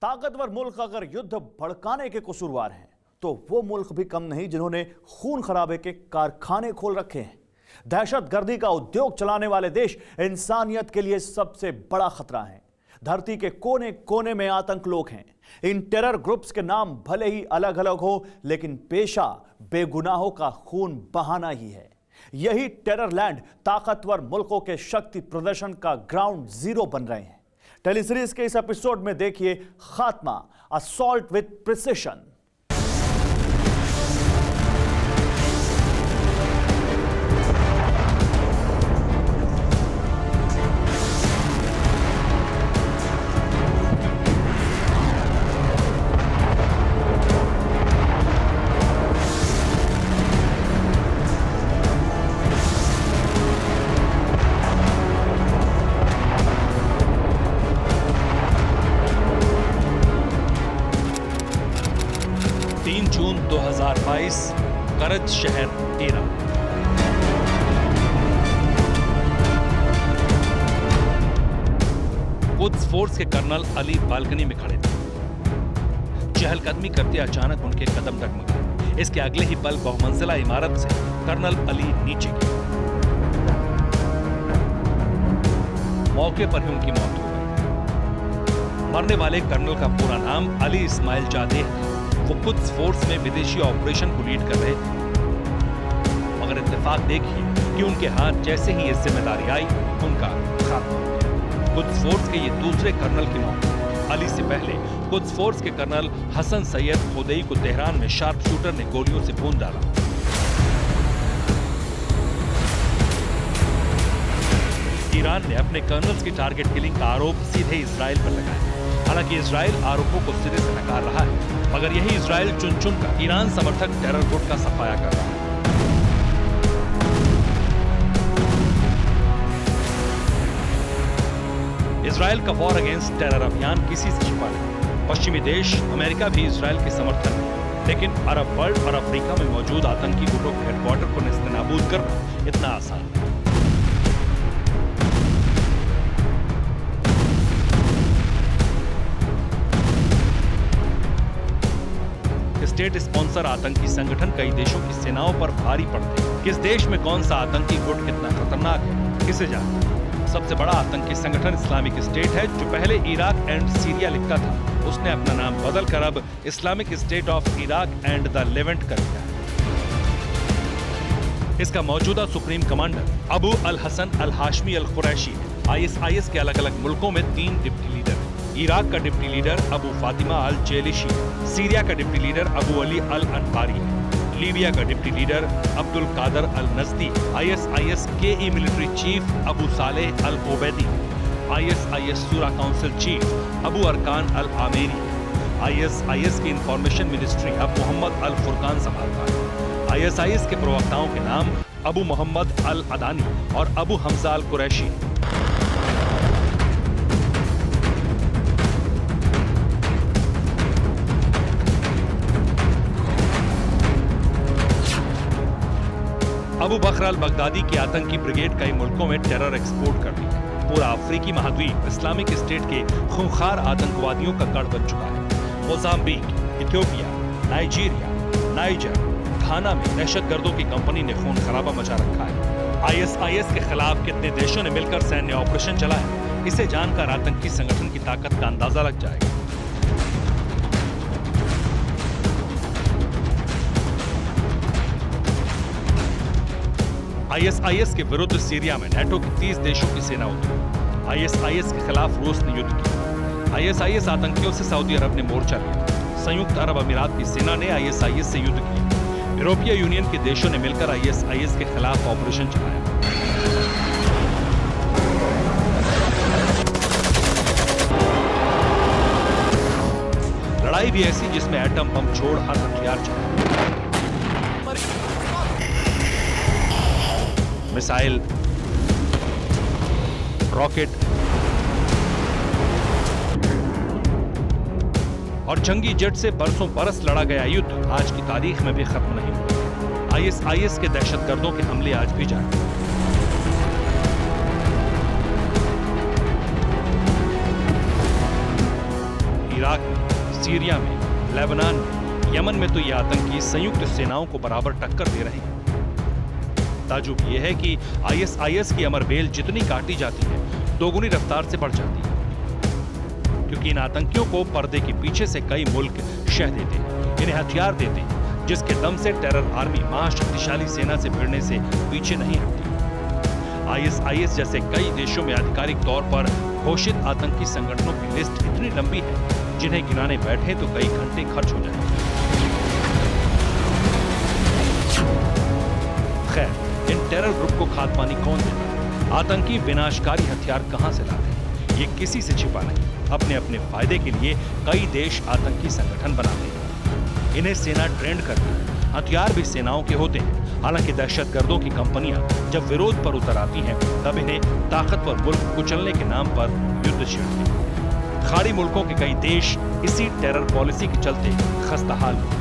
ताकतवर मुल्क अगर युद्ध भड़काने के कसूरवार हैं तो वो मुल्क भी कम नहीं जिन्होंने खून खराबे के कारखाने खोल रखे हैं। दहशतगर्दी का उद्योग चलाने वाले देश इंसानियत के लिए सबसे बड़ा खतरा हैं। धरती के कोने कोने में आतंक लोग हैं। इन टेरर ग्रुप्स के नाम भले ही अलग अलग हो, लेकिन पेशा बेगुनाहों का खून बहाना ही है। यही टेरर लैंड ताकतवर मुल्कों के शक्ति प्रदर्शन का ग्राउंड जीरो बन रहे हैं। टेलीसीरीज के इस एपिसोड में देखिए खात्मा, असॉल्ट विद प्रिसिशन। जून 2022 करज शहर ईरान। कुद्स फोर्स के कर्नल अली बालकनी में खड़े थे। चहलकदमी करते अचानक उनके कदम डगमगाए। इसके अगले ही पल बहुमंजिला इमारत से कर्नल अली नीचे गिरे। मौके पर ही उनकी मौत हो गई। मरने वाले कर्नल का पूरा नाम अली इस्माइल जादेह है। वो कुद्स फोर्स में विदेशी ऑपरेशन को लीड कर रहे थे, मगर इत्तेफाक देखिए कि उनके हाथ जैसे ही ये जिम्मेदारी आई, उनका खात्मा हो गया। कुद्स फोर्स के ये दूसरे कर्नल की मौत। अली से पहले कुद्स फोर्स के कर्नल हसन सैयद खुदैई को तेहरान में शार्प शूटर ने गोलियों से भून डाला। ईरान ने अपने कर्नल्स की टारगेट किलिंग का आरोप सीधे इजराइल पर लगाया। हालांकि इजराइल आरोपों को सिरे से नकार रहा है, मगर यही इजराइल चुन चुनकर ईरान समर्थक टेरर गुट का सफाया कर रहा है। इजराइल का वॉर अगेंस्ट टेरर अभियान किसी से छिपा नहीं। पश्चिमी देश अमेरिका भी इजराइल के समर्थन में, लेकिन अरब वर्ल्ड और अफ्रीका में मौजूद आतंकी गुटों के हेडक्वार्टर को नेस्तनाबूद करना इतना आसान नहीं। स्टेट स्पॉन्सर आतंकी संगठन कई देशों की सेनाओं पर भारी पड़ते हैं। किस देश में कौन सा आतंकी गुट कितना खतरनाक है, किसे जानते? सबसे बड़ा आतंकी संगठन इस्लामिक स्टेट है, जो पहले इराक एंड सीरिया लिखता था। उसने अपना नाम बदलकर अब Islamic state of Iraq and the Levant कर दिया है। इसका मौजूदा सुप्रीम कमांडर अबू अल हसन अल हाशमी अल कुरैशी है। ISIS के अलग अलग मुल्कों में 3 डिप्टी लीडर हैं। इराक का डिप्टी लीडर अबू फातिमा अल जेलिशी, सीरिया का डिप्टी लीडर अबू अली अल अनबारी, लीबिया का डिप्टी लीडर अब्दुल कादर अल नजदी, ISIS के मिलिट्री चीफ अबू सालेह अल ओबैदी, ISIS सूरा काउंसिल चीफ अबू अरकान अल आमेरी, ISIS की इंफॉर्मेशन मिनिस्ट्री अब मोहम्मद अल फुरकान संभालता है। ISIS के प्रवक्ताओं के नाम अबू मोहम्मद अल अदानी और अबू हमजा अल कुरैशी। अबू बकर अल बगदादी की आतंकी ब्रिगेड कई मुल्कों में टेरर एक्सपोर्ट कर दी है। पूरा अफ्रीकी महाद्वीप इस्लामिक स्टेट के खूंखार आतंकवादियों का गढ़ बन चुका है। मोजाम्बिक, इथियोपिया, नाइजीरिया, नाइजर, घाना में दहशतगर्दों की कंपनी ने खून खराबा मचा रखा है। ISIS के खिलाफ कितने देशों ने मिलकर सैन्य ऑपरेशन चलाया, इसे जानकर आतंकी संगठन की ताकत का अंदाजा लग जाएगा। ISIS के विरुद्ध सीरिया में नेटो के 30 देशों की सेना उतरी। ISIS के खिलाफ रूस ने युद्ध किया। ISIS आतंकियों से सऊदी अरब ने मोर्चा लिया। संयुक्त अरब अमीरात की सेना ने ISIS से युद्ध किया। यूरोपीय यूनियन के देशों ने मिलकर ISIS के खिलाफ ऑपरेशन चलाया। लड़ाई भी ऐसी जिसमें एटम बम छोड़ हर हथियार चला। मिसाइल, रॉकेट और जंगी जेट से बरसों बरस लड़ा गया युद्ध आज की तारीख में भी खत्म नहीं हुआ। ISIS के दहशतगर्दों के हमले आज भी जारी हैं। इराक में, सीरिया में, लेबनान में, यमन में तो ये आतंकी संयुक्त सेनाओं को बराबर टक्कर दे रहे हैं। ताजुब यह है कि आईएसआईएस की अमर बेल जितनी काटी जाती है, दोगुनी रफ्तार से बढ़ जाती है, क्योंकि इन आतंकियों को पर्दे के पीछे से कई मुल्क शह देते हैं, इन्हें हथियार देते हैं, जिसके दम से टेरर आर्मी महाशक्तिशाली सेना से भिड़ने से पीछे नहीं हटती। आईएसआईएस जैसे कई देशों में आधिकारिक तौर पर घोषित आतंकी संगठनों की लिस्ट इतनी लंबी है, जिन्हें गिनाने बैठे तो कई घंटे खर्च हो जाएंगे। खैर, इन टेरर ग्रुप को खाद्य कौन देता? आतंकी विनाशकारी हथियार कहां से लाते हैं? ये किसी से छिपा नहीं। अपने अपने फायदे के लिए कई देश आतंकी संगठन बनाते हैं। इन्हें सेना ट्रेंड करती है, हथियार भी सेनाओं के होते हैं। हालांकि दहशतगर्दों की कंपनियां जब विरोध पर उतर आती हैं, तब इन्हें ताकतवर मुल्क कुचलने के नाम पर युद्ध छेड़ते हैं। खाड़ी मुल्कों के कई देश इसी टेरर पॉलिसी के चलते खस्ताहाल हैं।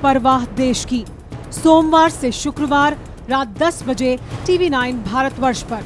परवाह देश की, सोमवार से शुक्रवार रात 10 बजे TV9 भारतवर्ष पर।